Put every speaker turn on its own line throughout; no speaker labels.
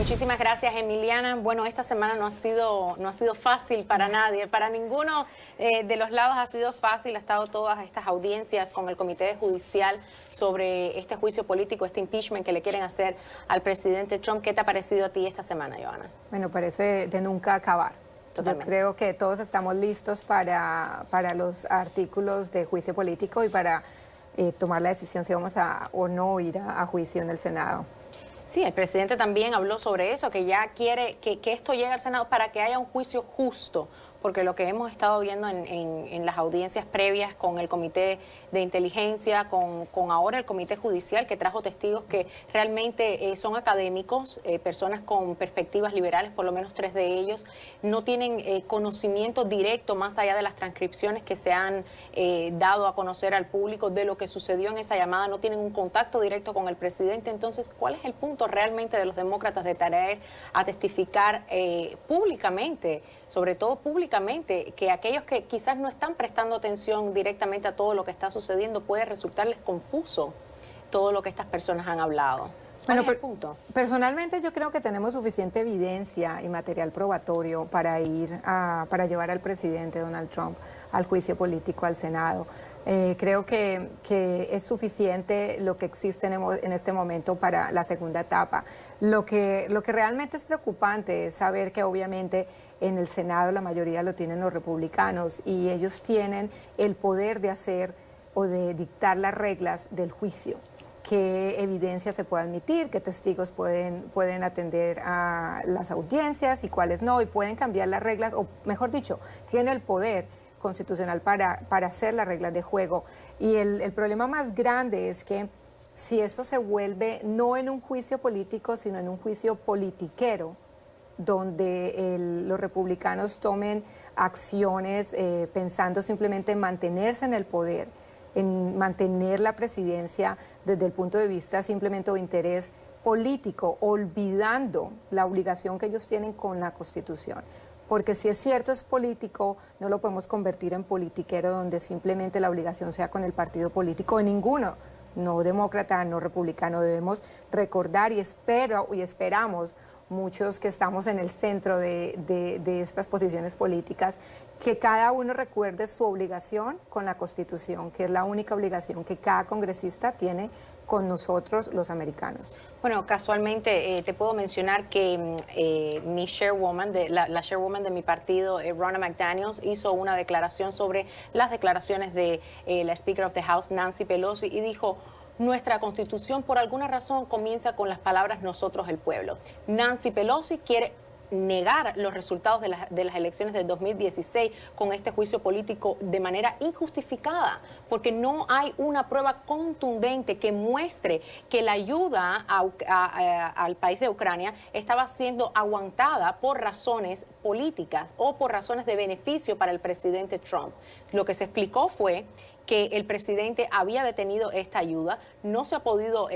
Muchísimas gracias, Emiliana. Bueno, esta semana no ha sido fácil para nadie, para ninguno de los lados ha sido fácil. Ha estado todas estas audiencias con el Comité Judicial sobre este juicio político, este impeachment que le quieren hacer al presidente Trump. ¿Qué te ha parecido a ti esta semana, Johanna?
Bueno, parece de nunca acabar.
Totalmente.
Yo creo que todos estamos listos para los artículos de juicio político y para tomar la decisión si vamos a o no ir a juicio en el Senado.
Sí, el presidente también habló sobre eso, que ya quiere que esto llegue al Senado para que haya un juicio justo, porque lo que hemos estado viendo en las audiencias previas con el Comité de Inteligencia, con ahora el Comité Judicial, que trajo testigos que realmente son académicos, personas con perspectivas liberales, por lo menos 3 de ellos, no tienen conocimiento directo más allá de las transcripciones que se han dado a conocer al público de lo que sucedió en esa llamada, no tienen un contacto directo con el presidente. Entonces, ¿cuál es el punto realmente de los demócratas de traer a testificar públicamente, sobre todo públicamente, que aquellos que quizás no están prestando atención directamente a todo lo que está sucediendo puede resultarles confuso todo lo que estas personas han hablado?
Bueno,
punto.
Personalmente yo creo que tenemos suficiente evidencia y material probatorio para para llevar al presidente Donald Trump al juicio político al Senado. Creo que es suficiente lo que existe en este momento para la segunda etapa. Lo que realmente es preocupante es saber que obviamente en el Senado la mayoría lo tienen los republicanos y ellos tienen el poder de hacer o de dictar las reglas del juicio. Qué evidencia se puede admitir, qué testigos pueden atender a las audiencias y cuáles no, y pueden cambiar las reglas, o mejor dicho, tiene el poder constitucional para hacer las reglas de juego. Y el problema más grande es que si esto se vuelve no en un juicio político, sino en un juicio politiquero, donde los republicanos tomen acciones pensando simplemente en mantenerse en el poder, en mantener la presidencia desde el punto de vista simplemente de interés político, olvidando la obligación que ellos tienen con la Constitución. Porque si es cierto, es político, no lo podemos convertir en politiquero donde simplemente la obligación sea con el partido político de ninguno, no demócrata, no republicano. Debemos recordar y esperamos muchos que estamos en el centro de estas posiciones políticas, que cada uno recuerde su obligación con la Constitución, que es la única obligación que cada congresista tiene con nosotros los americanos.
Bueno, casualmente te puedo mencionar que mi chairwoman, la chairwoman de mi partido, Ronna McDaniels, hizo una declaración sobre las declaraciones de la Speaker of the House, Nancy Pelosi, y dijo: nuestra Constitución por alguna razón comienza con las palabras "nosotros el pueblo". Nancy Pelosi quiere negar los resultados de las elecciones del 2016 con este juicio político de manera injustificada, porque no hay una prueba contundente que muestre que la ayuda al país de Ucrania estaba siendo aguantada por razones políticas o por razones de beneficio para el presidente Trump. Lo que se explicó fue que el presidente había detenido esta ayuda, no se ha podido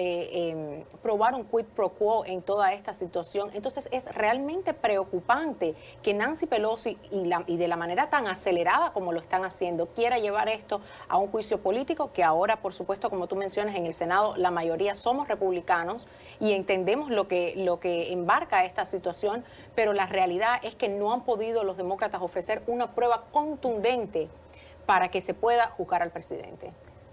probar un quid pro quo en toda esta situación. Entonces es realmente preocupante que Nancy Pelosi y de la manera tan acelerada como lo están haciendo, quiera llevar esto a un juicio político, que ahora, por supuesto, como tú mencionas, en el Senado la mayoría somos republicanos y entendemos lo que embarca esta situación, pero la realidad es que no han podido los demócratas ofrecer una prueba contundente para que se pueda juzgar al presidente.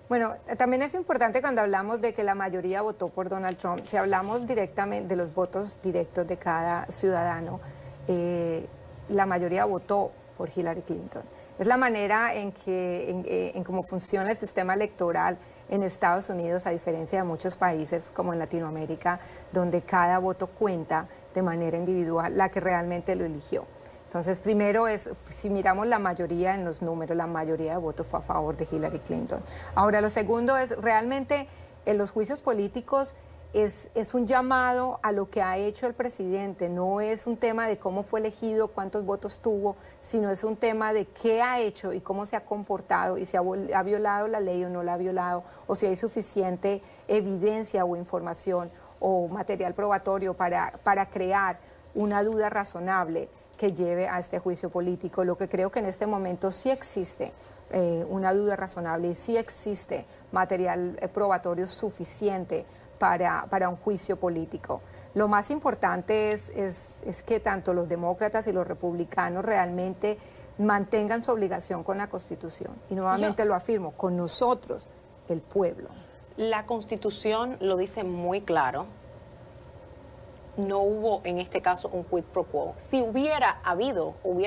Bueno, también es importante cuando hablamos de que la mayoría votó por Donald Trump, si hablamos directamente de los votos directos de cada ciudadano, la mayoría votó por Hillary Clinton. Es la manera en cómo funciona el sistema electoral en Estados Unidos, a diferencia de muchos países como en Latinoamérica, donde cada voto cuenta de manera individual, la que realmente lo eligió. Entonces, primero si miramos la mayoría en los números, la mayoría de votos fue a favor de Hillary Clinton. Ahora, lo segundo es realmente en los juicios políticos es un llamado a lo que ha hecho el presidente, no es un tema de cómo fue elegido, cuántos votos tuvo, sino es un tema de qué ha hecho y cómo se ha comportado y si ha violado la ley o no la ha violado, o si hay suficiente evidencia o información o material probatorio para crear una duda razonable que lleve a este juicio político. Lo que creo que en este momento sí existe una duda razonable y sí existe material probatorio suficiente para un juicio político. Lo más importante es que tanto los demócratas y los republicanos realmente mantengan su obligación con la Constitución. Y nuevamente lo afirmo, con nosotros, el pueblo.
La Constitución lo dice muy claro. No hubo en este caso un quid pro quo. Si hubiera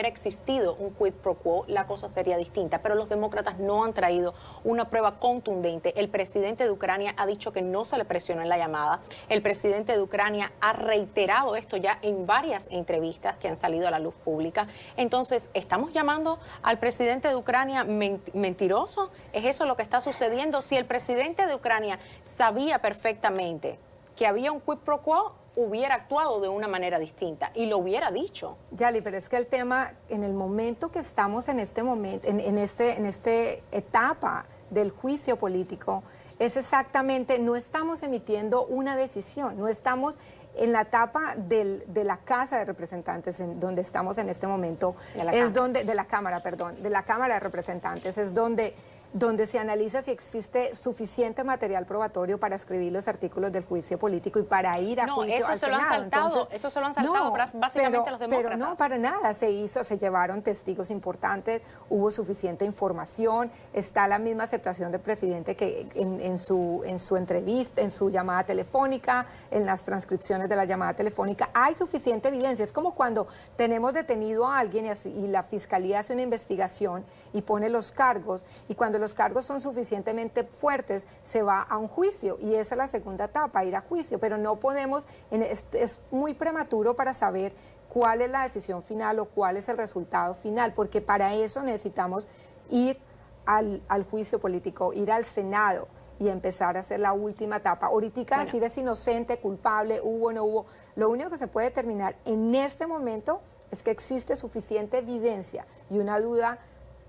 existido un quid pro quo, la cosa sería distinta. Pero los demócratas no han traído una prueba contundente. El presidente de Ucrania ha dicho que no se le presionó en la llamada. El presidente de Ucrania ha reiterado esto ya en varias entrevistas que han salido a la luz pública. Entonces, ¿estamos llamando al presidente de Ucrania mentiroso? ¿Es eso lo que está sucediendo? Si el presidente de Ucrania sabía perfectamente que había un quid pro quo, hubiera actuado de una manera distinta y lo hubiera dicho.
Yali, pero es que el tema, en el momento que estamos en este momento, en esta etapa del juicio político, es exactamente, no estamos emitiendo una decisión, no estamos en la etapa de la Casa de Representantes, en donde estamos en este momento, de la Cámara de Representantes, es donde se analiza si existe suficiente material probatorio para escribir los artículos del juicio político y para ir a juicio al Senado.
Eso se lo han saltado básicamente los demócratas.
Pero no, para nada, se llevaron testigos importantes, hubo suficiente información, está la misma aceptación del presidente que en su entrevista, en su llamada telefónica, en las transcripciones de la llamada telefónica, hay suficiente evidencia. Es como cuando tenemos detenido a alguien y la fiscalía hace una investigación y pone los cargos, y cuando los cargos son suficientemente fuertes, se va a un juicio, y esa es la segunda etapa, ir a juicio, pero no podemos, es muy prematuro para saber cuál es la decisión final o cuál es el resultado final, porque para eso necesitamos ir al juicio político, ir al Senado y empezar a hacer la última etapa. Ahorita decir es inocente, culpable, hubo o no hubo. Lo único que se puede determinar en este momento es que existe suficiente evidencia y una duda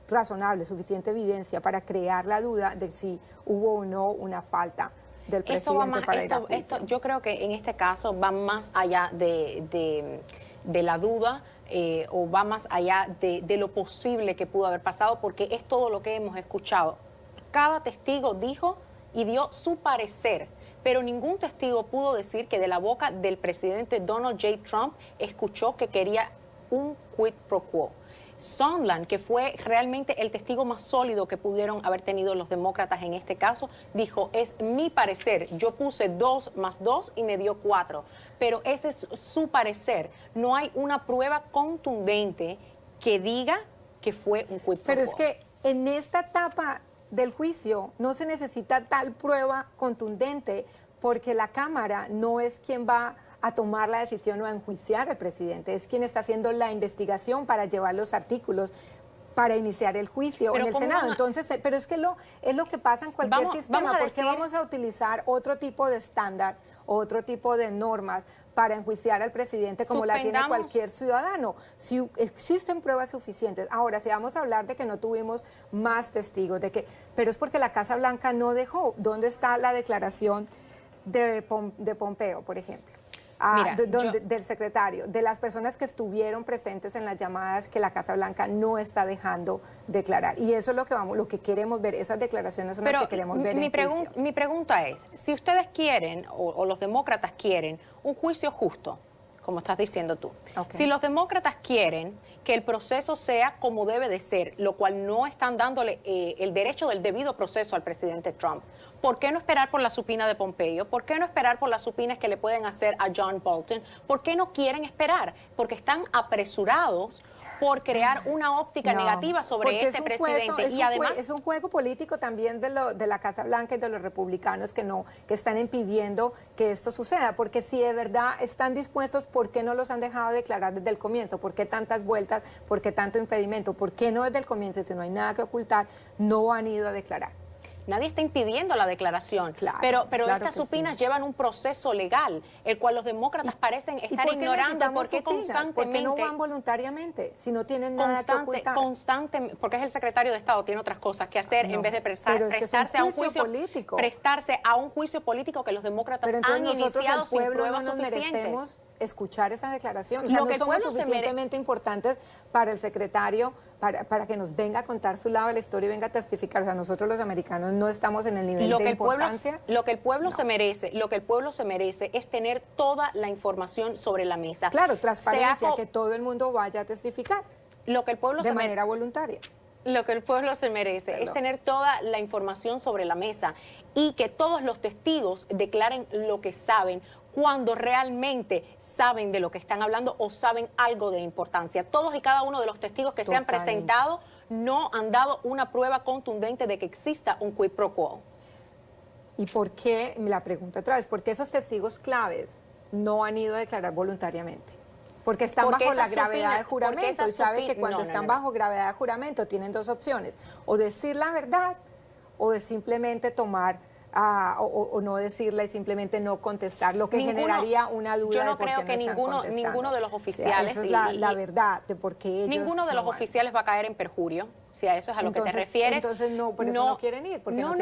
razonable, suficiente evidencia para crear la duda de si hubo o no una falta del presidente para ir a juicio.
Yo creo que en este caso va más allá de la duda o va más allá de lo posible que pudo haber pasado, porque es todo lo que hemos escuchado. Cada testigo dijo y dio su parecer, pero ningún testigo pudo decir que de la boca del presidente Donald J. Trump escuchó que quería un quid pro quo. Sondland, que fue realmente el testigo más sólido que pudieron haber tenido los demócratas en este caso, dijo, es mi parecer, yo puse 2 más 2 y me dio 4, pero ese es su parecer, no hay una prueba contundente que diga que fue un quid pro quo.
Pero es que en esta etapa del juicio no se necesita tal prueba contundente, porque la Cámara no es quien va a tomar la decisión o a enjuiciar al presidente, es quien está haciendo la investigación para llevar los artículos para iniciar el juicio en el Senado. Entonces, pero es que es lo que pasa en cualquier sistema. ¿Por qué vamos a utilizar otro tipo de estándar, otro tipo de normas para enjuiciar al presidente como la tiene cualquier ciudadano? Si existen pruebas suficientes. Ahora, si vamos a hablar de que no tuvimos más testigos, pero es porque la Casa Blanca no dejó. ¿Dónde está la declaración de Pompeo, por ejemplo? Del secretario, de las personas que estuvieron presentes en las llamadas que la Casa Blanca no está dejando declarar? Y eso es lo que queremos ver, esas declaraciones son las que queremos ver en juicio.
Mi pregunta es, si ustedes quieren, o los demócratas quieren, un juicio justo, como estás diciendo tú, si los demócratas quieren que el proceso sea como debe de ser, lo cual no están dándole el derecho del debido proceso al presidente Trump, ¿por qué no esperar por la supina de Pompeo? ¿Por qué no esperar por las supinas que le pueden hacer a John Bolton? ¿Por qué no quieren esperar? Porque están apresurados por crear una óptica negativa sobre este presidente.
Y además es un juego político también de la Casa Blanca y de los republicanos que están impidiendo que esto suceda, porque si de verdad están dispuestos, ¿por qué no los han dejado declarar desde el comienzo? ¿Por qué tantas vueltas? ¿Por qué tanto impedimento? ¿Por qué no desde el comienzo, si no hay nada que ocultar, no han ido a declarar?
Nadie está impidiendo la declaración,
Claro,
pero
claro
estas
que
supinas
sí.
llevan un proceso legal, el cual los demócratas parecen estar ignorando porque constantemente...
¿Por qué no van voluntariamente si no tienen nada que ocultar?
Constantemente, porque es el secretario de Estado, tiene otras cosas que hacer en vez de prestarse a un juicio
político.
Prestarse a un juicio político que los demócratas
pero entonces
han
nosotros,
iniciado
el pueblo,
sin pruebas
no nos
suficientes.
merecemos escuchar esas declaraciones. O sea,
Lo
no
que el
somos
pueblo se
suficientemente importantes para el secretario para que nos venga a contar su lado de la historia y venga a testificar. O sea, nosotros los americanos no estamos en el nivel de importancia.
Lo que el pueblo se merece, lo que el pueblo se merece es tener toda la información sobre la mesa.
Claro, transparencia, que todo el mundo vaya a testificar
lo que el pueblo
de manera voluntaria.
Lo que el pueblo se merece es tener toda la información sobre la mesa y que todos los testigos declaren lo que saben cuando realmente saben de lo que están hablando o saben algo de importancia. Todos y cada uno de los testigos que se han presentado no han dado una prueba contundente de que exista un quid pro quo.
¿Y por qué, la pregunta otra vez, por qué esos testigos claves no han ido a declarar voluntariamente? Porque están bajo la gravedad de juramento y sabe que cuando están bajo gravedad de juramento tienen dos opciones, o decir la verdad o de simplemente tomar o no decirla y simplemente no contestar, lo que generaría una duda.
Yo no
de por
creo
qué
que
no
ninguno de los oficiales...
O sea, esa es la verdad de por qué ellos
ninguno de los oficiales va a caer en perjurio, si a eso es a lo que te refieres.
Entonces por eso no quieren ir.
No,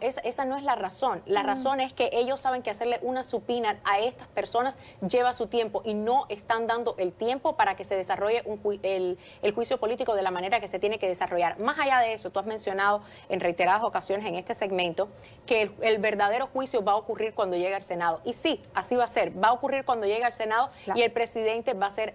esa no es la razón. La razón es que ellos saben que hacerle una supina a estas personas lleva su tiempo y no están dando el tiempo para que se desarrolle el juicio político de la manera que se tiene que desarrollar. Más allá de eso, tú has mencionado en reiteradas ocasiones en este segmento que el verdadero juicio va a ocurrir cuando llegue al Senado. Y sí, así va a ser. Va a ocurrir cuando llegue al Senado y el presidente va a ser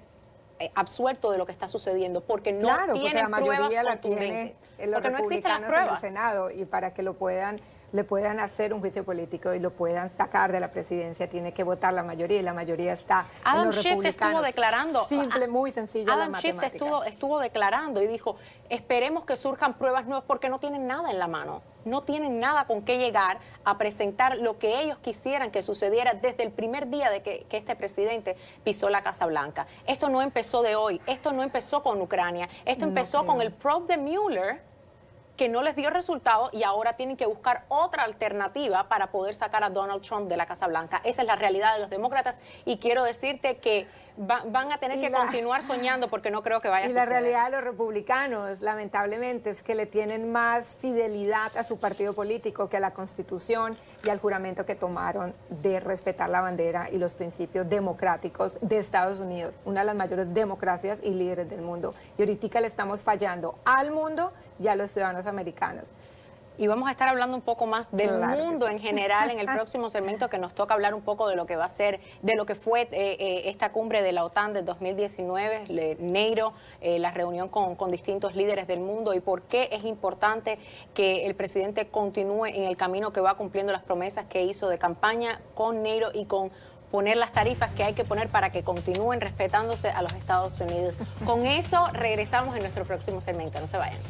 absuelto de lo que está sucediendo porque no tienen pruebas contundentes, porque no existen las pruebas
en el Senado, y para que le puedan hacer un juicio político y lo puedan sacar de la presidencia tiene que votar la mayoría, y la mayoría está en los republicanos.
Estuvo declarando,
muy sencilla la matemática.
Adam Schiff estuvo declarando y dijo, esperemos que surjan pruebas nuevas porque no tienen nada en la mano. No tienen nada con qué llegar a presentar lo que ellos quisieran que sucediera desde el primer día de que este presidente pisó la Casa Blanca. Esto no empezó de hoy, esto no empezó con Ucrania, esto empezó con el probe de Mueller, que no les dio resultado y ahora tienen que buscar otra alternativa para poder sacar a Donald Trump de la Casa Blanca. Esa es la realidad de los demócratas y quiero decirte que van a tener que continuar soñando porque no creo que vaya a suceder.
Y la realidad de los republicanos, lamentablemente, es que le tienen más fidelidad a su partido político que a la Constitución y al juramento que tomaron de respetar la bandera y los principios democráticos de Estados Unidos, una de las mayores democracias y líderes del mundo. Y ahorita le estamos fallando al mundo y a los ciudadanos americanos.
Y vamos a estar hablando un poco más del mundo en general en el próximo segmento, que nos toca hablar un poco de lo que va a ser, de lo que fue esta cumbre de la OTAN del 2019, NATO, la reunión con distintos líderes del mundo y por qué es importante que el presidente continúe en el camino que va cumpliendo las promesas que hizo de campaña con NATO y con poner las tarifas que hay que poner para que continúen respetándose a los Estados Unidos. Con eso regresamos en nuestro próximo segmento. No se vayan.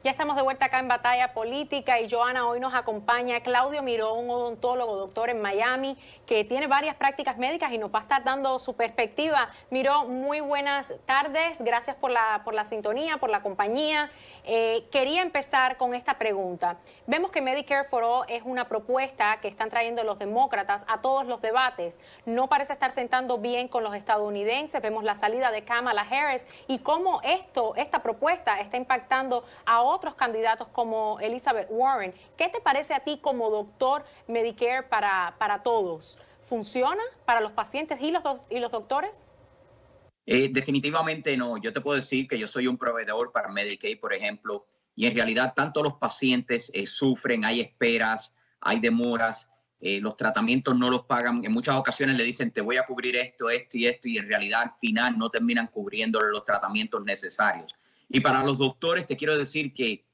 Ya estamos de vuelta acá en Batalla Política y Joana, hoy nos acompaña Claudio Miró, un odontólogo, doctor en Miami, que tiene varias prácticas médicas y nos va a estar dando su perspectiva. Miró, muy buenas tardes, gracias por la sintonía, por la compañía. Quería empezar con esta pregunta. Vemos que Medicare for All es una propuesta que están trayendo los demócratas a todos los debates. No parece estar sentando bien con los estadounidenses. Vemos la salida de Kamala Harris y cómo esta propuesta está impactando a otros candidatos como Elizabeth Warren. ¿Qué te parece a ti como doctor Medicare para todos? ¿Funciona para los pacientes y los doctores?
Definitivamente no. Yo te puedo decir que yo soy un proveedor para Medicaid, por ejemplo, y en realidad tanto los pacientes sufren, hay esperas, hay demoras, los tratamientos no los pagan. En muchas ocasiones le dicen te voy a cubrir esto, esto y esto, y en realidad al final no terminan cubriendo los tratamientos necesarios. Y para los doctores te quiero decir que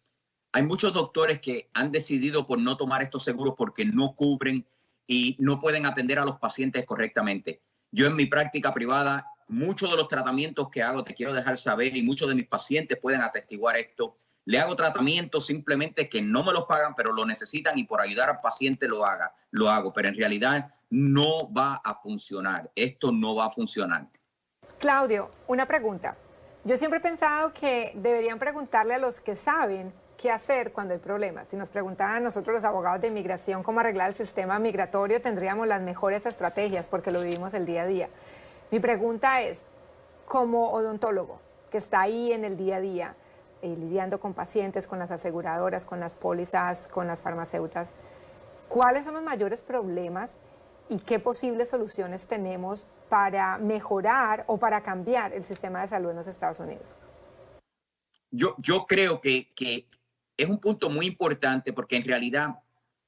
hay muchos doctores que han decidido por no tomar estos seguros porque no cubren y no pueden atender a los pacientes correctamente. Yo en mi práctica privada, muchos de los tratamientos que hago, te quiero dejar saber, y muchos de mis pacientes pueden atestiguar esto, le hago tratamientos simplemente que no me los pagan, pero lo necesitan y por ayudar al paciente lo hago, pero en realidad no va a funcionar. Esto no va a funcionar.
Claudio, una pregunta. Yo siempre he pensado que deberían preguntarle a los que saben qué hacer cuando hay problemas. Si nos preguntaran a nosotros los abogados de inmigración cómo arreglar el sistema migratorio, tendríamos las mejores estrategias porque lo vivimos el día a día. Mi pregunta es, como odontólogo que está ahí en el día a día, lidiando con pacientes, con las aseguradoras, con las pólizas, con las farmacéuticas, ¿cuáles son los mayores problemas y qué posibles soluciones tenemos para mejorar o para cambiar el sistema de salud en los Estados Unidos?
Yo creo que es un punto muy importante porque en realidad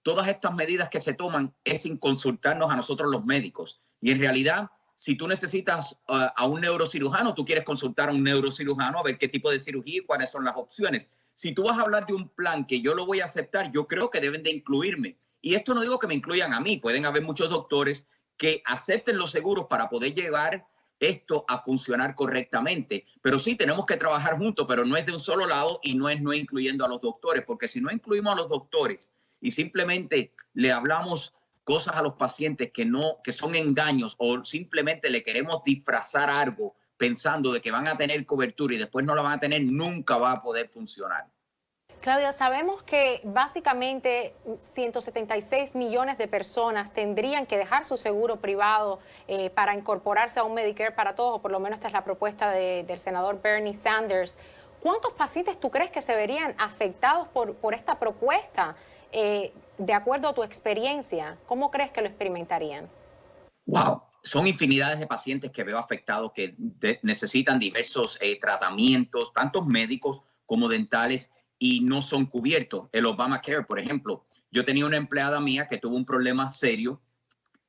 todas estas medidas que se toman es sin consultarnos a nosotros los médicos. Y en realidad, si tú necesitas a un neurocirujano, tú quieres consultar a un neurocirujano a ver qué tipo de cirugía y cuáles son las opciones. Si tú vas a hablar de un plan que yo lo voy a aceptar, yo creo que deben de incluirme. Y esto no digo que me incluyan a mí. Pueden haber muchos doctores que acepten los seguros para poder llevar esto a funcionar correctamente. Pero sí, tenemos que trabajar juntos, pero no es de un solo lado y no es no incluyendo a los doctores, porque si no incluimos a los doctores y simplemente le hablamos cosas a los pacientes que son engaños o simplemente le queremos disfrazar algo pensando de que van a tener cobertura y después no la van a tener, nunca va a poder funcionar.
Claudia, sabemos que básicamente 176 millones de personas tendrían que dejar su seguro privado para incorporarse a un Medicare para todos, o por lo menos esta es la propuesta del senador Bernie Sanders. ¿Cuántos pacientes tú crees que se verían afectados por esta propuesta? De acuerdo a tu experiencia, ¿cómo crees que lo experimentarían?
Wow, son infinidades de pacientes que veo afectados que necesitan diversos tratamientos, tanto médicos como dentales, y no son cubiertos. El Obamacare, por ejemplo, yo tenía una empleada mía que tuvo un problema serio,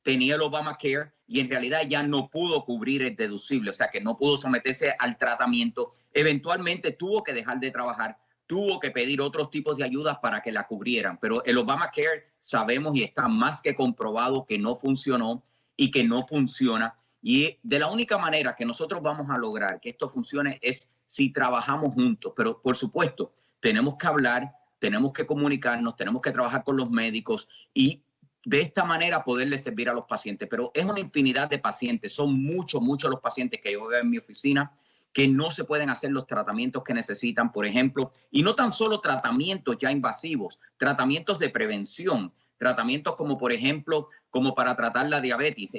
tenía el Obamacare y en realidad ya no pudo cubrir el deducible, o sea que no pudo someterse al tratamiento. Eventualmente tuvo que dejar de trabajar, tuvo que pedir otros tipos de ayudas para que la cubrieran. Pero el Obamacare sabemos y está más que comprobado que no funcionó y que no funciona. Y de la única manera que nosotros vamos a lograr que esto funcione es si trabajamos juntos. Pero por supuesto, tenemos que hablar, tenemos que comunicarnos, tenemos que trabajar con los médicos y de esta manera poderle servir a los pacientes. Pero es una infinidad de pacientes, son muchos los pacientes que yo veo en mi oficina que no se pueden hacer los tratamientos que necesitan, por ejemplo, y no tan solo tratamientos ya invasivos, tratamientos de prevención, tratamientos como, por ejemplo, como para tratar la diabetes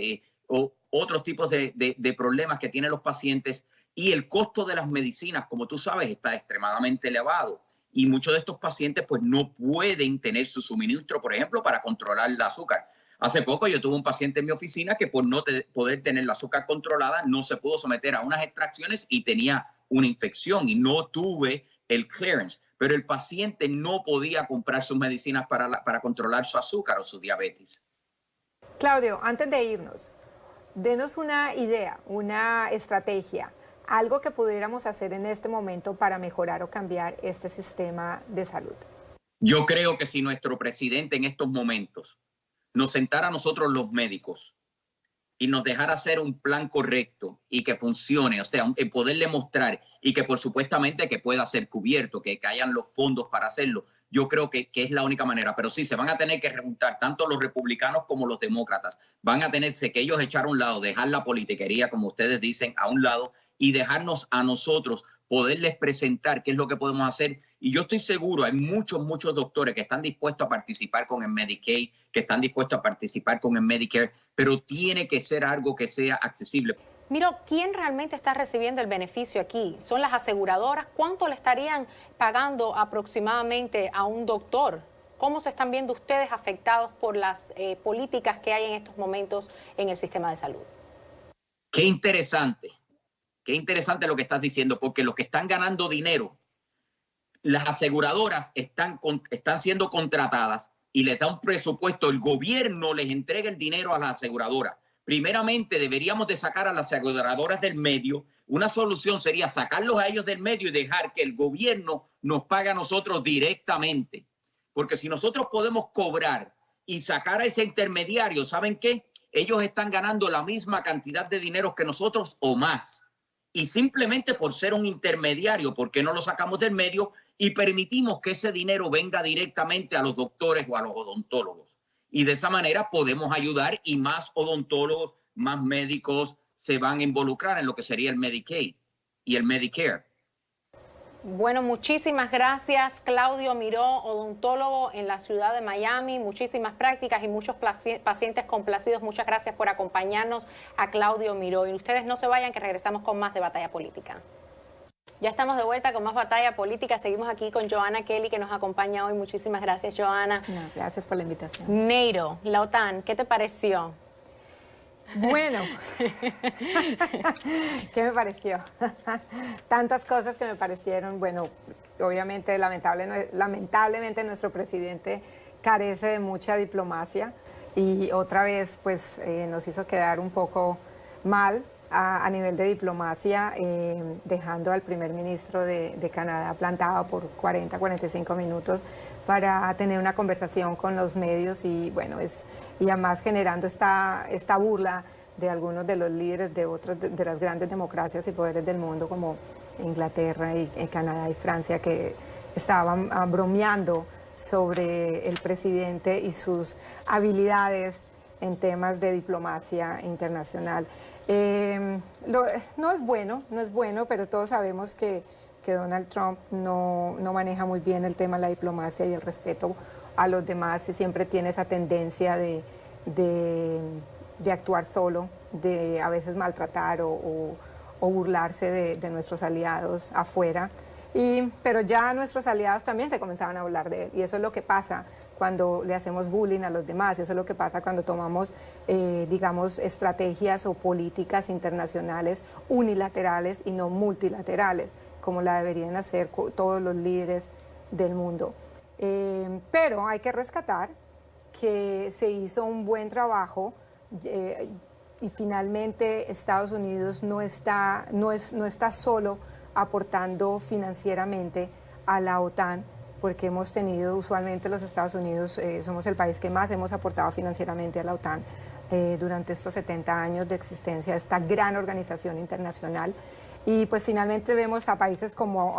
o otros tipos de problemas que tienen los pacientes. Y el costo de las medicinas, como tú sabes, está extremadamente elevado. Y muchos de estos pacientes pues no pueden tener su suministro, por ejemplo, para controlar el azúcar. Hace poco yo tuve un paciente en mi oficina que por no poder tener el azúcar controlada no se pudo someter a unas extracciones y tenía una infección y no tuve el clearance. Pero el paciente no podía comprar sus medicinas para controlar su azúcar o su diabetes.
Claudio, antes de irnos, denos una idea, una estrategia, algo que pudiéramos hacer en este momento para mejorar o cambiar este sistema de salud.
Yo creo que si nuestro presidente en estos momentos nos sentara a nosotros los médicos y nos dejara hacer un plan correcto y que funcione, o sea, poderle mostrar y que por supuestamente que pueda ser cubierto, que hayan los fondos para hacerlo, yo creo que es la única manera. Pero sí, se van a tener que preguntar tanto los republicanos como los demócratas. Van a tenerse que ellos echar a un lado, dejar la politiquería, como ustedes dicen, a un lado y dejarnos a nosotros poderles presentar qué es lo que podemos hacer. Y yo estoy seguro, hay muchos doctores que están dispuestos a participar con el Medicaid, que están dispuestos a participar con el Medicare, pero tiene que ser algo que sea accesible.
Miro, ¿quién realmente está recibiendo el beneficio aquí? ¿Son las aseguradoras? ¿Cuánto le estarían pagando aproximadamente a un doctor? ¿Cómo se están viendo ustedes afectados por las políticas que hay en estos momentos en el sistema de salud?
Qué interesante lo que estás diciendo, porque los que están ganando dinero, las aseguradoras están siendo contratadas y les da un presupuesto, el gobierno les entrega el dinero a las aseguradoras. Primeramente deberíamos de sacar a las aseguradoras del medio. Una solución sería sacarlos a ellos del medio y dejar que el gobierno nos pague a nosotros directamente. Porque si nosotros podemos cobrar y sacar a ese intermediario, ¿saben qué? Ellos están ganando la misma cantidad de dinero que nosotros o más. Y simplemente por ser un intermediario, ¿por qué no lo sacamos del medio y permitimos que ese dinero venga directamente a los doctores o a los odontólogos? Y de esa manera podemos ayudar y más odontólogos, más médicos se van a involucrar en lo que sería el Medicaid y el Medicare.
Bueno, muchísimas gracias, Claudio Miró, odontólogo en la ciudad de Miami. Muchísimas prácticas y muchos pacientes complacidos. Muchas gracias por acompañarnos a Claudio Miró. Y ustedes no se vayan, que regresamos con más de Batalla Política. Ya estamos de vuelta con más Batalla Política. Seguimos aquí con Joanna Kelly, que nos acompaña hoy. Muchísimas gracias, Joanna.
No, gracias por la invitación.
NATO, la OTAN, ¿qué te pareció?
Bueno, ¿qué me pareció? Tantas cosas que me parecieron. Bueno, obviamente, lamentablemente nuestro presidente carece de mucha diplomacia y otra vez pues nos hizo quedar un poco mal a nivel de diplomacia, dejando al primer ministro de Canadá plantado por 40-45 minutos para tener una conversación con los medios y bueno, y además generando esta burla de algunos de los líderes de otras de las grandes democracias y poderes del mundo como Inglaterra y Canadá y Francia, que estaban bromeando sobre el presidente y sus habilidades en temas de diplomacia internacional. No es bueno, pero todos sabemos que Donald Trump no maneja muy bien el tema de la diplomacia y el respeto a los demás y siempre tiene esa tendencia de actuar solo, de a veces maltratar o burlarse de nuestros aliados afuera. Pero ya nuestros aliados también se comenzaban a hablar de él y eso es lo que pasa cuando le hacemos bullying a los demás, eso es lo que pasa cuando tomamos, digamos, estrategias o políticas internacionales unilaterales y no multilaterales, como la deberían hacer todos los líderes del mundo. Pero hay que rescatar que se hizo un buen trabajo y finalmente Estados Unidos no está solo aportando financieramente a la OTAN, porque hemos tenido, usualmente los Estados Unidos somos el país que más hemos aportado financieramente a la OTAN durante estos 70 años de existencia de esta gran organización internacional. Y pues finalmente vemos a países como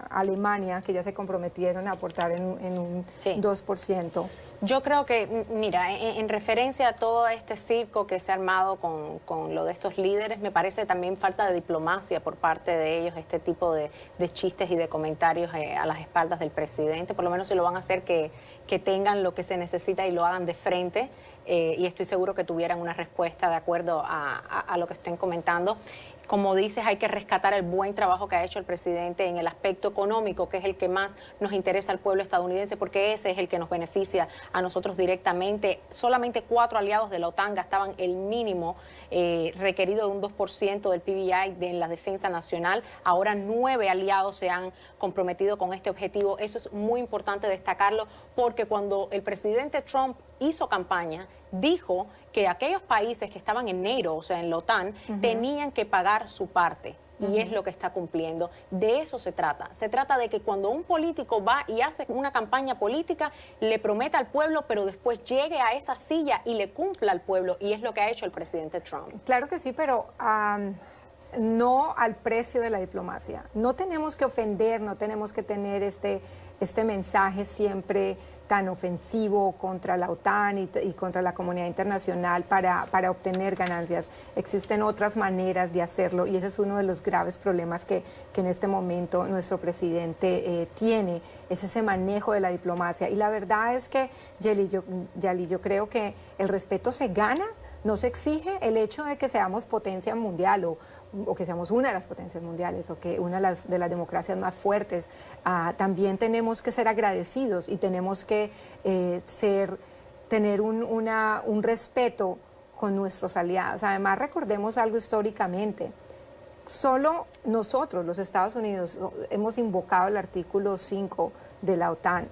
Alemania, que ya se comprometieron a aportar en un 2%.
Yo creo que, mira, en referencia a todo este circo que se ha armado con lo de estos líderes, me parece también falta de diplomacia por parte de ellos, este tipo de chistes y de comentarios a las espaldas del presidente. Por lo menos si lo van a hacer, que tengan lo que se necesita y lo hagan de frente. Y estoy seguro que tuvieran una respuesta de acuerdo a lo que estén comentando. Como dices, hay que rescatar el buen trabajo que ha hecho el presidente en el aspecto económico, que es el que más nos interesa al pueblo estadounidense, porque ese es el que nos beneficia a nosotros directamente. Solamente 4 aliados de la OTAN gastaban el mínimo requerido de un 2% del PBI en la defensa nacional. Ahora 9 aliados se han comprometido con este objetivo. Eso es muy importante destacarlo, porque cuando el presidente Trump hizo campaña, dijo que aquellos países que estaban en NATO, o sea, en la OTAN, tenían que pagar su parte. Y es lo que está cumpliendo. De eso se trata. Se trata de que cuando un político va y hace una campaña política, le prometa al pueblo, pero después llegue a esa silla y le cumpla al pueblo. Y es lo que ha hecho el presidente Trump.
Claro que sí, pero no al precio de la diplomacia. No tenemos que ofender, no tenemos que tener este mensaje siempre tan ofensivo contra la OTAN y contra la comunidad internacional para obtener ganancias. Existen otras maneras de hacerlo y ese es uno de los graves problemas que en este momento nuestro presidente tiene, es ese manejo de la diplomacia. Y la verdad es que, Yali, yo creo que el respeto se gana, no se exige. El hecho de que seamos potencia mundial o que seamos una de las potencias mundiales o que una de las democracias más fuertes, también tenemos que ser agradecidos y tenemos que tener un respeto con nuestros aliados. Además, recordemos algo históricamente. Solo nosotros, los Estados Unidos, hemos invocado el artículo 5 de la OTAN.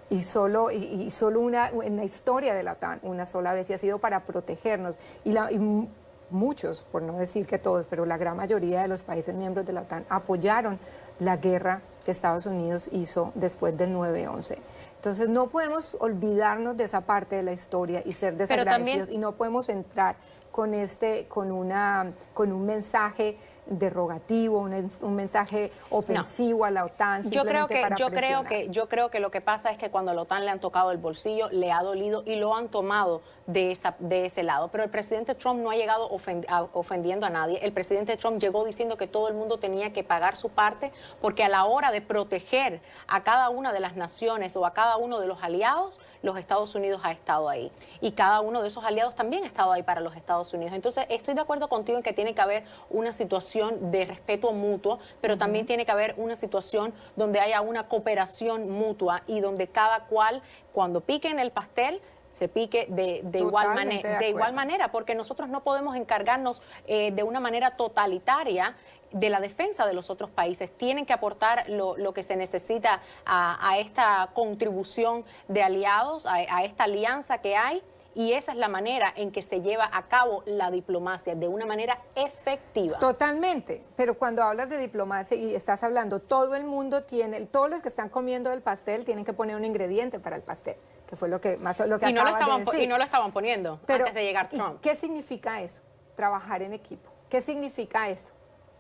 Y solo en la historia de la OTAN, una sola vez, y ha sido para protegernos. Y muchos, por no decir que todos, pero la gran mayoría de los países miembros de la OTAN apoyaron la guerra que Estados Unidos hizo después del 9/11. Entonces no podemos olvidarnos de esa parte de la historia y ser desagradecidos, y no podemos entrar con un mensaje derogativo, un mensaje ofensivo a la OTAN, simplemente para presionar?
Yo creo que lo que pasa es que cuando a la OTAN le han tocado el bolsillo, le ha dolido y lo han tomado de ese lado. Pero el presidente Trump no ha llegado ofendiendo a nadie. El presidente Trump llegó diciendo que todo el mundo tenía que pagar su parte, porque a la hora de proteger a cada una de las naciones o a cada uno de los aliados, los Estados Unidos ha estado ahí. Y cada uno de esos aliados también ha estado ahí para los Estados Unidos. Entonces, estoy de acuerdo contigo en que tiene que haber una situación de respeto mutuo, pero también tiene que haber una situación donde haya una cooperación mutua y donde cada cual, cuando pique en el pastel, se pique de igual manera, porque nosotros no podemos encargarnos de una manera totalitaria de la defensa de los otros países. Tienen que aportar lo que se necesita a esta contribución de aliados, a esta alianza que hay. Y esa es la manera en que se lleva a cabo la diplomacia, de una manera efectiva.
Totalmente, pero cuando hablas de diplomacia y estás hablando, todo el mundo tiene, todos los que están comiendo el pastel tienen que poner un ingrediente para el pastel, que fue lo que acabas de decir.
Y no lo estaban poniendo antes de llegar Trump.
¿Qué significa eso? Trabajar en equipo. ¿Qué significa eso?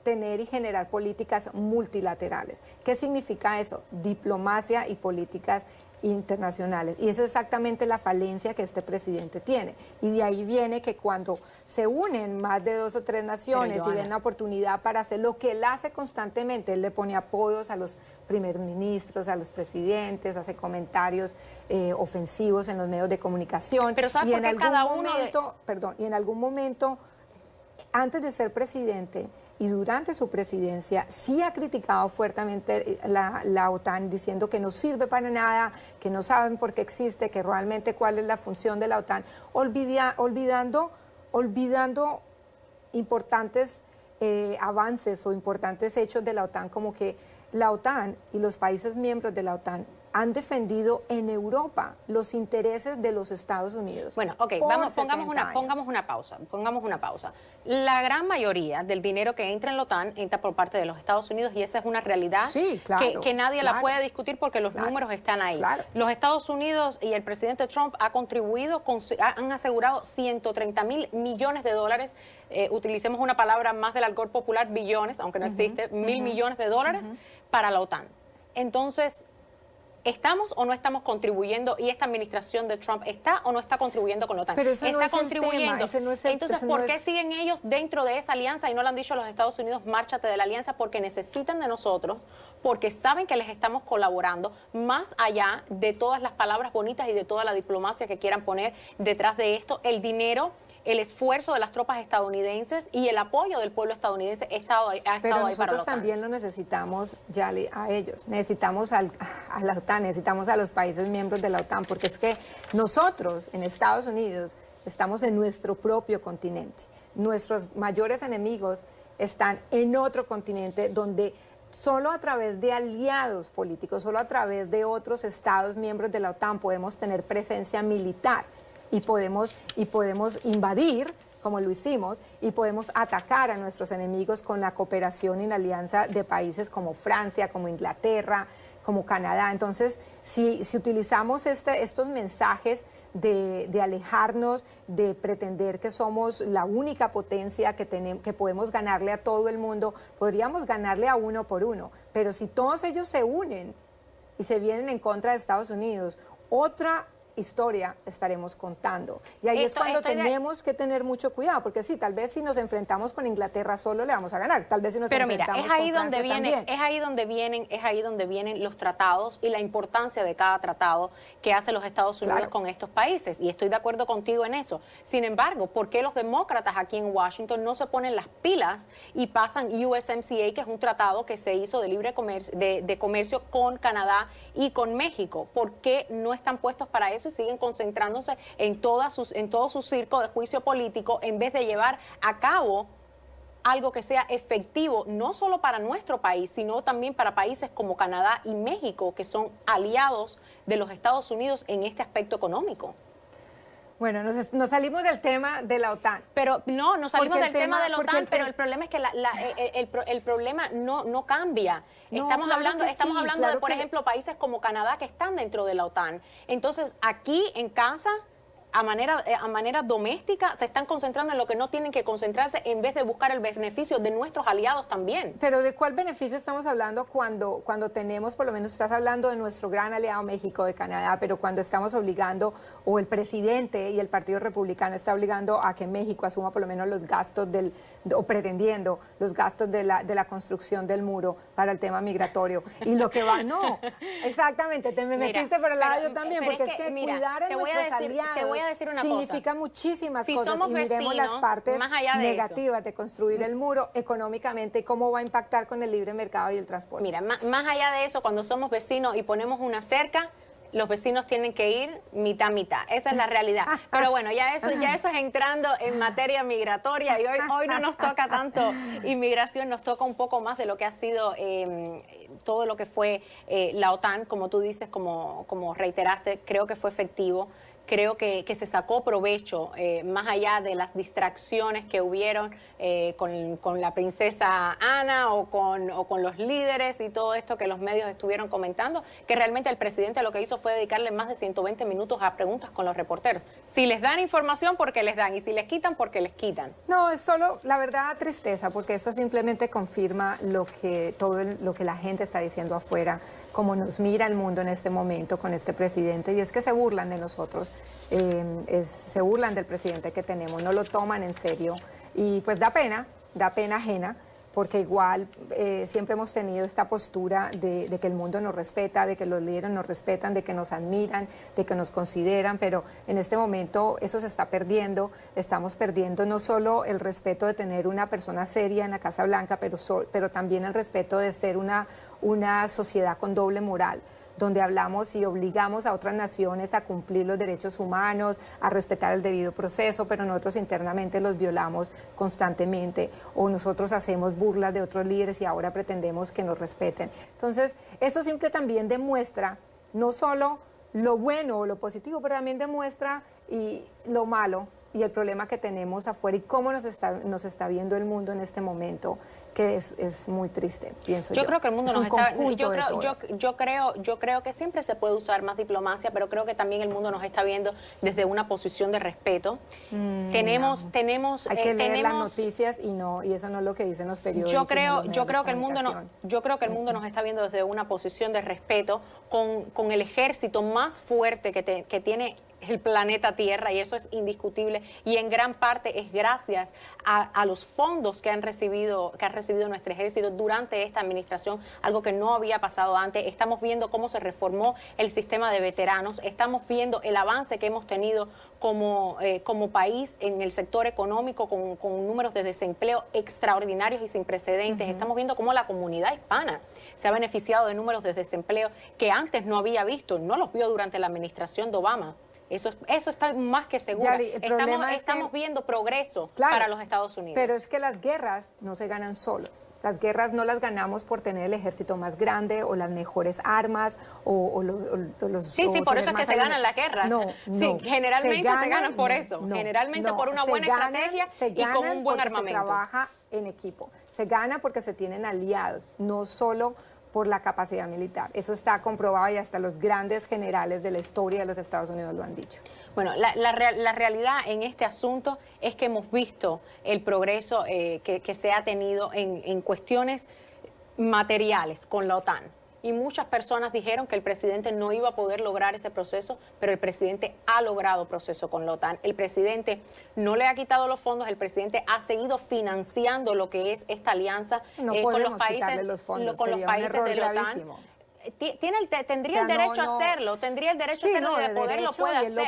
Tener y generar políticas multilaterales. ¿Qué significa eso? Diplomacia y políticas internacionales. Y esa es exactamente la falencia que este presidente tiene. Y de ahí viene que cuando se unen más de 2 o 3 naciones y ven la oportunidad para hacer lo que él hace constantemente, él le pone apodos a los primeros ministros, a los presidentes, hace comentarios ofensivos en los medios de comunicación.
Pero ¿sabes por qué cada uno
y en algún momento, antes de ser presidente y durante su presidencia, sí ha criticado fuertemente la OTAN, diciendo que no sirve para nada, que no saben por qué existe, que realmente cuál es la función de la OTAN, olvidando importantes avances o importantes hechos de la OTAN, como que la OTAN y los países miembros de la OTAN han defendido en Europa los intereses de los Estados Unidos.
Bueno, ok, pongamos una pausa. La gran mayoría del dinero que entra en la OTAN entra por parte de los Estados Unidos y esa es una realidad que nadie la puede discutir porque los números están ahí. Los Estados Unidos y el presidente Trump han asegurado 130.000 millones de dólares, utilicemos una palabra más del argot popular, billones, aunque no existe, 1.000 millones de dólares para la OTAN. Entonces, ¿estamos o no estamos contribuyendo? Y esta administración de Trump está o no está contribuyendo con la OTAN.
Pero eso no es contribuyendo.
Entonces, ¿por qué siguen ellos dentro de esa alianza y no le han dicho a los Estados Unidos, márchate de la alianza? Porque necesitan de nosotros, porque saben que les estamos colaborando, más allá de todas las palabras bonitas y de toda la diplomacia que quieran poner detrás de esto, el dinero, el esfuerzo de las tropas estadounidenses y el apoyo del pueblo estadounidense ha estado ahí para la OTAN.
Pero nosotros también lo necesitamos, Yali, a ellos. Necesitamos a la OTAN, necesitamos a los países miembros de la OTAN, porque es que nosotros en Estados Unidos estamos en nuestro propio continente. Nuestros mayores enemigos están en otro continente donde solo a través de aliados políticos, solo a través de otros estados miembros de la OTAN podemos tener presencia militar. Y podemos invadir, como lo hicimos, y podemos atacar a nuestros enemigos con la cooperación y la alianza de países como Francia, como Inglaterra, como Canadá. Entonces, si utilizamos estos mensajes de alejarnos, de pretender que somos la única potencia que podemos ganarle a todo el mundo, podríamos ganarle a uno por uno. Pero si todos ellos se unen y se vienen en contra de Estados Unidos, otra historia estaremos contando. Y ahí es cuando tenemos que tener mucho cuidado, porque sí, tal vez si nos enfrentamos con Inglaterra solo le vamos a ganar, tal vez si nos enfrentamos con Francia también.
Es ahí donde vienen los tratados y la importancia de cada tratado que hace los Estados Unidos con estos países, y estoy de acuerdo contigo en eso. Sin embargo, ¿por qué los demócratas aquí en Washington no se ponen las pilas y pasan USMCA, que es un tratado que se hizo de libre comercio, de comercio con Canadá y con México? ¿Por qué no están puestos para eso y siguen concentrándose en todo su circo de juicio político en vez de llevar a cabo algo que sea efectivo, no solo para nuestro país, sino también para países como Canadá y México, que son aliados de los Estados Unidos en este aspecto económico?
Bueno, nos salimos del tema de la OTAN.
Pero no, nos salimos del tema de la OTAN, pero el problema es que el problema no cambia. Estamos hablando de, por ejemplo, países como Canadá que están dentro de la OTAN. Entonces, aquí en casa a manera doméstica, se están concentrando en lo que no tienen que concentrarse en vez de buscar el beneficio de nuestros aliados también.
Pero ¿de cuál beneficio estamos hablando cuando tenemos, por lo menos estás hablando de nuestro gran aliado México, de Canadá, pero cuando estamos obligando, o el presidente y el Partido Republicano está obligando a que México asuma por lo menos los gastos o pretendiendo los gastos de la construcción del muro para el tema migratorio? Y lo que va, no, exactamente, te me metiste por el lado yo también, porque es que cuidar a nuestros aliados significa muchísimas cosas. Y miremos las partes negativas de construir el muro económicamente y cómo va a impactar con el libre mercado y el transporte.
Mira, más allá de eso, cuando somos vecinos y ponemos una cerca, los vecinos tienen que ir mitad. Esa es la realidad. Pero bueno, ya eso es entrando en materia migratoria, y hoy no nos toca tanto inmigración, nos toca un poco más de lo que ha sido todo lo que fue la OTAN. Como tú dices, como reiteraste, creo que fue efectivo. Creo que se sacó provecho, más allá de las distracciones que hubieron con la princesa Ana o con los líderes y todo esto que los medios estuvieron comentando, que realmente el presidente lo que hizo fue dedicarle más de 120 minutos a preguntas con los reporteros. Si les dan información, porque les dan, y si les quitan, porque les quitan.
No, es solo, la verdad, tristeza, porque esto simplemente confirma todo lo que la gente está diciendo afuera, como nos mira el mundo en este momento con este presidente, y es que se burlan de nosotros. Se burlan del presidente que tenemos, no lo toman en serio, y pues da pena ajena, porque igual siempre hemos tenido esta postura de que el mundo nos respeta, de que los líderes nos respetan, de que nos admiran, de que nos consideran, pero en este momento eso se está perdiendo. Estamos perdiendo no solo el respeto de tener una persona seria en la Casa Blanca, pero también el respeto de ser una sociedad con doble moral, donde hablamos y obligamos a otras naciones a cumplir los derechos humanos, a respetar el debido proceso, pero nosotros internamente los violamos constantemente, o nosotros hacemos burlas de otros líderes y ahora pretendemos que nos respeten. Entonces, eso siempre también demuestra no solo lo bueno o lo positivo, pero también demuestra lo malo y el problema que tenemos afuera y cómo nos está viendo el mundo en este momento, que es muy triste, pienso yo.
Yo creo que el mundo nos está... Yo creo que siempre se puede usar más diplomacia, pero creo que también el mundo nos está viendo desde una posición de respeto. Hay
que leer las noticias y eso no es lo que dicen los periódicos.
Yo creo que el mundo nos está viendo desde una posición de respeto, con el ejército más fuerte que tiene el planeta Tierra, y eso es indiscutible, y en gran parte es gracias a los fondos que ha recibido nuestro ejército durante esta administración, algo que no había pasado antes. Estamos viendo cómo se reformó el sistema de veteranos, estamos viendo el avance que hemos tenido como país en el sector económico, con números de desempleo extraordinarios y sin precedentes. Estamos viendo cómo la comunidad hispana se ha beneficiado de números de desempleo que antes no había visto, no los vio durante la administración de Obama. Eso está más que seguro.
Yari,
estamos viendo progreso para los Estados Unidos.
Pero es que las guerras no se ganan solos. Las guerras no las ganamos por tener el ejército más grande o las mejores armas o los...
Sí, por eso es que se ganan las guerras. Sí, generalmente se ganan por eso. Generalmente por una buena estrategia y con un buen armamento.
Se trabaja en equipo. Se gana porque se tienen aliados, no solo por la capacidad militar. Eso está comprobado y hasta los grandes generales de la historia de los Estados Unidos lo han dicho.
Bueno, la realidad en este asunto es que hemos visto el progreso que se ha tenido en cuestiones materiales con la OTAN. Y muchas personas dijeron que el presidente no iba a poder lograr ese proceso, pero el presidente ha logrado proceso con la OTAN. El presidente no le ha quitado los fondos, el presidente ha seguido financiando lo que es esta alianza con los países de la OTAN. Tendría el derecho a hacerlo, tendría el derecho a hacerlo y de poder lo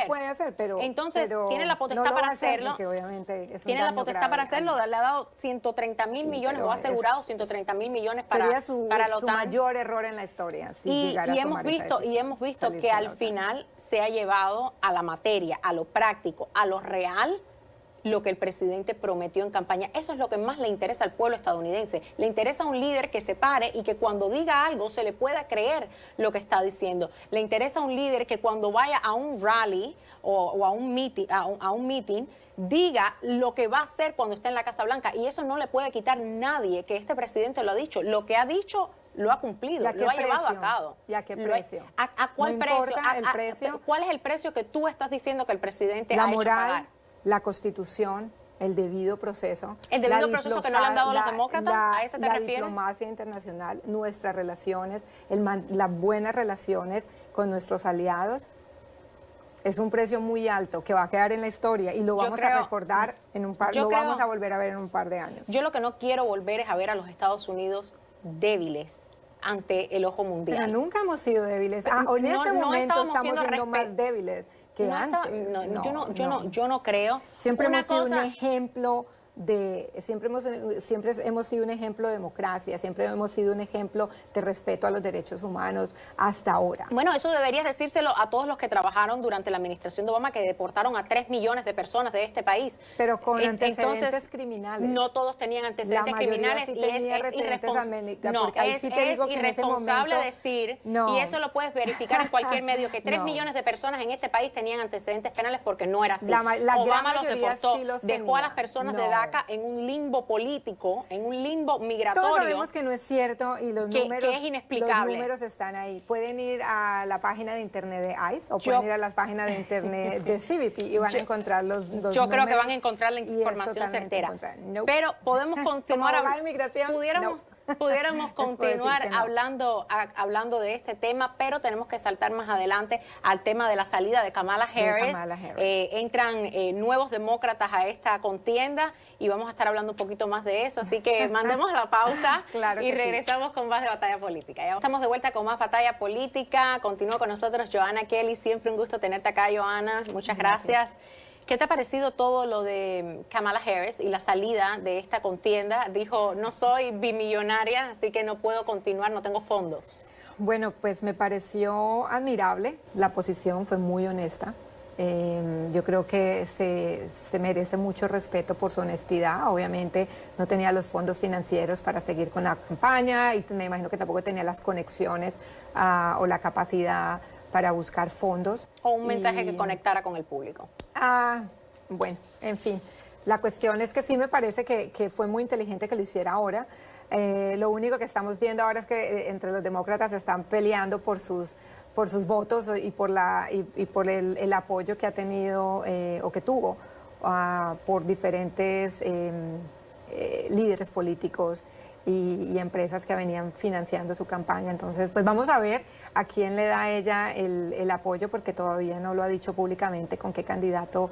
puede hacer. Entonces, tiene la potestad para hacerlo. Tiene la potestad para hacerlo, le ha dado 130.000 millones, o ha asegurado 130.000 millones para la OTAN.
Su mayor error en la historia.
Y hemos visto que al final se ha llevado a la materia, a lo práctico, a lo real, lo que el presidente prometió en campaña. Eso es lo que más le interesa al pueblo estadounidense. Le interesa un líder que se pare y que cuando diga algo se le pueda creer lo que está diciendo. Le interesa un líder que cuando vaya a un rally o a un meeting, diga lo que va a hacer cuando esté en la Casa Blanca. Y eso no le puede quitar nadie, que este presidente lo ha dicho. Lo que ha dicho lo ha cumplido, lo ha llevado a cabo.
¿Y a qué precio?
¿A cuál
no
precio?
El precio?
¿Cuál es el precio que tú estás diciendo que el presidente
la
ha hecho
moral,
pagar?
La Constitución, el debido proceso.
¿El debido proceso que no le han dado los demócratas? ¿A ese te refieres?
La diplomacia internacional, nuestras relaciones, las buenas relaciones con nuestros aliados. Es un precio muy alto que va a quedar en la historia y lo vamos a recordar en un par, vamos a volver a ver en un par de años.
Yo lo que no quiero volver es a ver a los Estados Unidos débiles ante el ojo mundial.
Pero nunca hemos sido débiles. En este momento estamos siendo más débiles que antes.
Yo no creo.
Siempre hemos sido un ejemplo siempre hemos sido un ejemplo de democracia, siempre hemos sido un ejemplo de respeto a los derechos humanos hasta ahora.
Bueno, eso deberías decírselo a todos los que trabajaron durante la administración de Obama, que deportaron a 3 millones de personas de este país.
Pero con antecedentes criminales.
No todos tenían antecedentes criminales
sí
y es irresponsable decir, y eso lo puedes verificar en cualquier medio, que 3 millones de personas en este país tenían antecedentes penales, porque no era así. Obama los deportó, dejó a las personas de edad en un limbo político, en un limbo migratorio.
Todos sabemos que no es cierto y los números,
que es inexplicable.
Los números están ahí. Pueden ir a la página de internet de ICE o pueden ir a las páginas de internet de CBP y van a encontrar los números.
Yo creo que van a encontrar la información certera. Pero podemos continuar pudiéramos continuar hablando de este tema, pero tenemos que saltar más adelante al tema de la salida de Kamala Harris. Entran nuevos demócratas a esta contienda y vamos a estar hablando un poquito más de eso, así que mandemos la pausa y regresamos con más de Batalla Política. Ya estamos de vuelta con más Batalla Política. Continúa con nosotros Joanna Kelly. Siempre un gusto tenerte acá, Joanna. Muchas gracias. ¿Qué te ha parecido todo lo de Kamala Harris y la salida de esta contienda? Dijo, no soy bimillonaria, así que no puedo continuar, no tengo fondos.
Bueno, pues me pareció admirable. La posición fue muy honesta. Yo creo que se merece mucho respeto por su honestidad. Obviamente no tenía los fondos financieros para seguir con la campaña y me imagino que tampoco tenía las conexiones o la capacidad para buscar fondos.
O un mensaje que conectara con el público.
Bueno, en fin. La cuestión es que sí me parece que fue muy inteligente que lo hiciera ahora. Lo único que estamos viendo ahora es que entre los demócratas están peleando por sus votos y por el apoyo que ha tenido o que tuvo por diferentes líderes políticos y empresas que venían financiando su campaña. Entonces, pues vamos a ver a quién le da ella el apoyo, porque todavía no lo ha dicho públicamente a qué candidato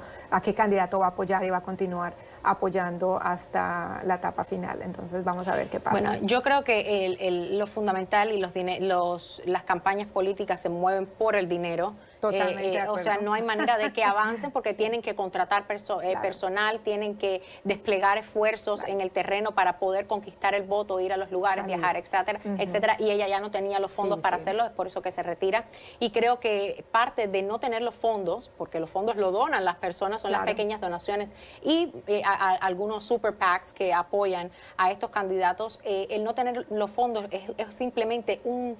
va a apoyar y va a continuar apoyando hasta la etapa final. Entonces, vamos a ver qué pasa.
Bueno, yo creo que lo fundamental y las campañas políticas se mueven por el dinero.
Totalmente de acuerdo.
O sea, no hay manera de que avancen porque tienen que contratar personal, tienen que desplegar esfuerzos en el terreno para poder conquistar el voto, ir a los lugares, viajar, etcétera, etcétera. Y ella ya no tenía los fondos para hacerlo, es por eso que se retira. Y creo que parte de no tener los fondos, porque los fondos lo donan las personas, son las pequeñas donaciones y algunos super PACs que apoyan a estos candidatos, el no tener los fondos es simplemente un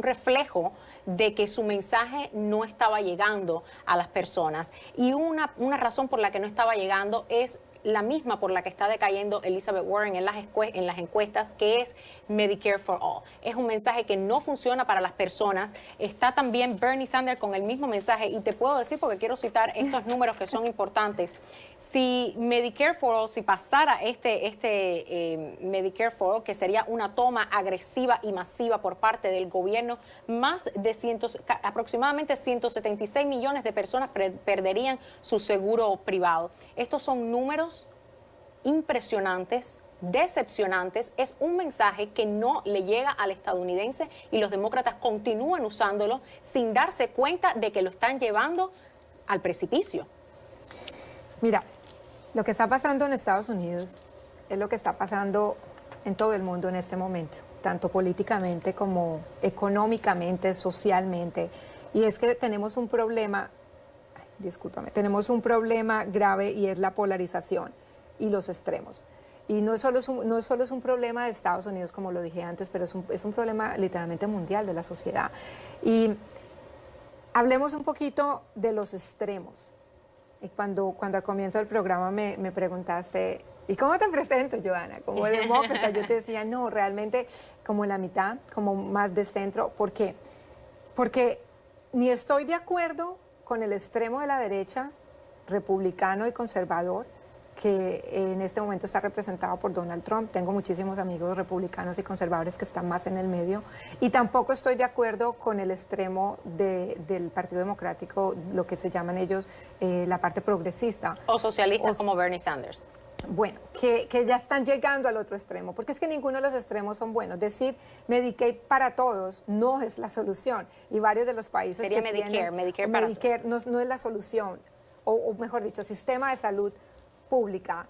reflejo de que su mensaje no estaba llegando a las personas. Y una razón por la que no estaba llegando es la misma por la que está decayendo Elizabeth Warren en las encuestas, que es Medicare for All. Es un mensaje que no funciona para las personas. Está también Bernie Sanders con el mismo mensaje, y te puedo decir, porque quiero citar estos números que son importantes. Si Medicare for All, si pasara Medicare for All, que sería una toma agresiva y masiva por parte del gobierno, aproximadamente 176 millones de personas perderían su seguro privado. Estos son números impresionantes, decepcionantes. Es un mensaje que no le llega al estadounidense y los demócratas continúan usándolo sin darse cuenta de que lo están llevando al precipicio.
Mira, lo que está pasando en Estados Unidos es lo que está pasando en todo el mundo en este momento, tanto políticamente como económicamente, socialmente. Y es que tenemos un problema, tenemos un problema grave, y es la polarización y los extremos. Y no solo es un problema de Estados Unidos, como lo dije antes, pero es un problema literalmente mundial de la sociedad. Y hablemos un poquito de los extremos. Y cuando al comienzo del programa me preguntaste, ¿y cómo te presento, Joana? Como demócrata, yo te decía, no, realmente como la mitad, como más de centro. ¿Por qué? Porque ni estoy de acuerdo con el extremo de la derecha, republicano y conservador, que en este momento está representado por Donald Trump. Tengo muchísimos amigos republicanos y conservadores que están más en el medio. Y tampoco estoy de acuerdo con el extremo del Partido Democrático, lo que se llaman ellos la parte progresista.
O socialistas como Bernie Sanders.
Bueno, que ya están llegando al otro extremo, porque es que ninguno de los extremos son buenos. Decir Medicaid para todos no es la solución. Y varios de los países
Sería
que
Medicare para todos.
No es la solución. O mejor dicho, sistema de salud pública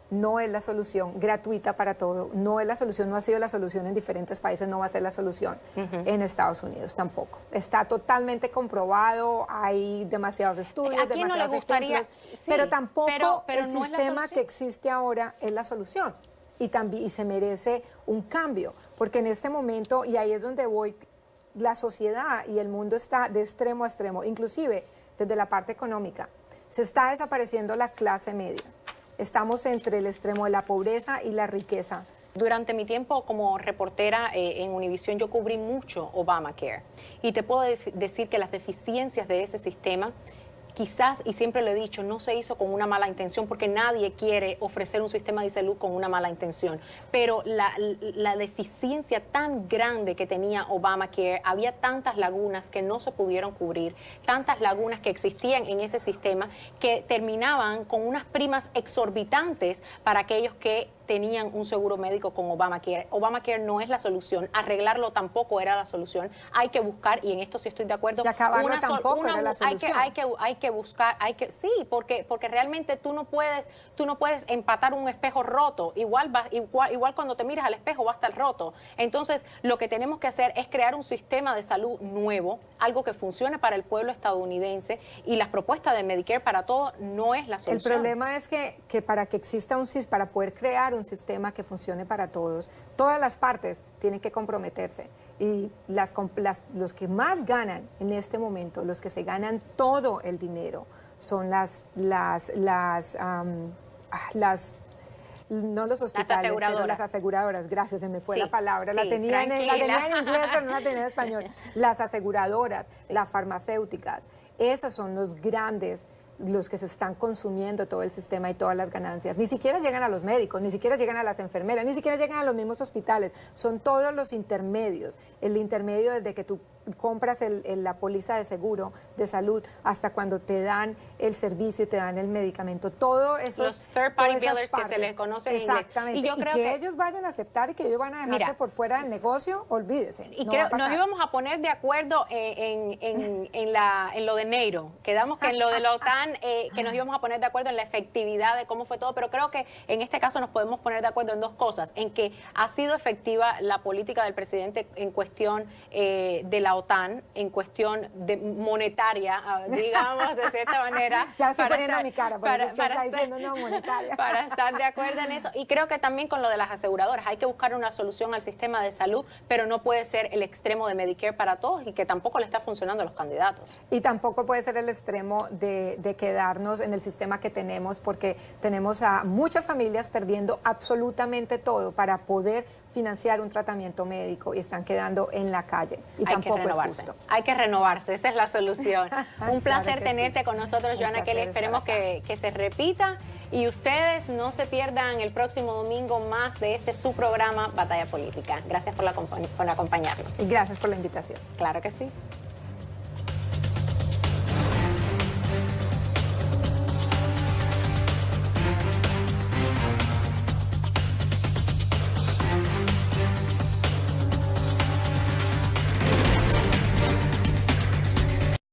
no es la solución, gratuita para todo, no es la solución, no ha sido la solución en diferentes países, no va a ser la solución en Estados Unidos tampoco. Está totalmente comprobado, hay demasiados estudios,
¿a quién no le gustaría?
Sí, pero tampoco el
no
sistema que existe ahora es la solución y se merece un cambio, porque en este momento, y ahí es donde voy, la sociedad y el mundo está de extremo a extremo, inclusive desde la parte económica. Se está desapareciendo la clase media. Estamos entre el extremo de la pobreza y la riqueza.
Durante mi tiempo como reportera en Univision yo cubrí mucho Obamacare y te puedo decir que las deficiencias de ese sistema quizás, y siempre lo he dicho, no se hizo con una mala intención porque nadie quiere ofrecer un sistema de salud con una mala intención, pero la deficiencia tan grande que tenía Obamacare, había tantas lagunas que no se pudieron cubrir, tantas lagunas que existían en ese sistema que terminaban con unas primas exorbitantes para aquellos que tenían un seguro médico con Obamacare. Obamacare no es la solución, arreglarlo tampoco era la solución. Hay que buscar, y en esto sí estoy de acuerdo,
y acabarlo tampoco era la solución.
Hay que buscar, sí, porque realmente tú no puedes empatar un espejo roto. Igual cuando te miras al espejo va a estar roto. Entonces, lo que tenemos que hacer es crear un sistema de salud nuevo, algo que funcione para el pueblo estadounidense, y las propuestas de Medicare para todos no es la solución.
El problema es que para que exista para poder crear un sistema que funcione para todos, todas las partes tienen que comprometerse, y los que más ganan en este momento, los que se ganan todo el dinero, son no los hospitales, pero las aseguradoras. Gracias, se me fue la palabra. La tenía en inglés, pero no la tenía en español. Las aseguradoras, las farmacéuticas, esas son los que se están consumiendo todo el sistema y todas las ganancias. Ni siquiera llegan a los médicos, ni siquiera llegan a las enfermeras, ni siquiera llegan a los mismos hospitales. Son todos los intermedios. El intermedio desde que tú compras la póliza de seguro de salud hasta cuando te dan el servicio, te dan el medicamento. Todo eso.
Los third party billers que se les conoce en inglés.
Exactamente. Y yo creo que ellos vayan a aceptar y que ellos van a dejarse por fuera del negocio, olvídese.
Y nos íbamos a poner de acuerdo en lo de Neiro. Quedamos que en lo de la OTAN, que nos íbamos a poner de acuerdo en la efectividad de cómo fue todo, pero creo que en este caso nos podemos poner de acuerdo en dos cosas: en que ha sido efectiva la política del presidente en cuestión de la OTAN, en cuestión de monetaria, digamos, de cierta manera.
Ya estoy poniendo a mi cara, para diciendo no monetaria.
Para estar de acuerdo en eso. Y creo que también con lo de las aseguradoras, hay que buscar una solución al sistema de salud, pero no puede ser el extremo de Medicare para todos, y que tampoco le está funcionando a los candidatos.
Y tampoco puede ser el extremo de quedarnos en el sistema que tenemos, porque tenemos a muchas familias perdiendo absolutamente todo para poder financiar un tratamiento médico y están quedando en la calle. Y tampoco es justo.
Hay que renovarse, esa es la solución. Un placer tenerte con nosotros, Joana Kelly. Esperemos que se repita, y ustedes no se pierdan el próximo domingo más de su programa Batalla Política. Gracias por acompañarnos.
Y gracias por la invitación.
Claro que sí.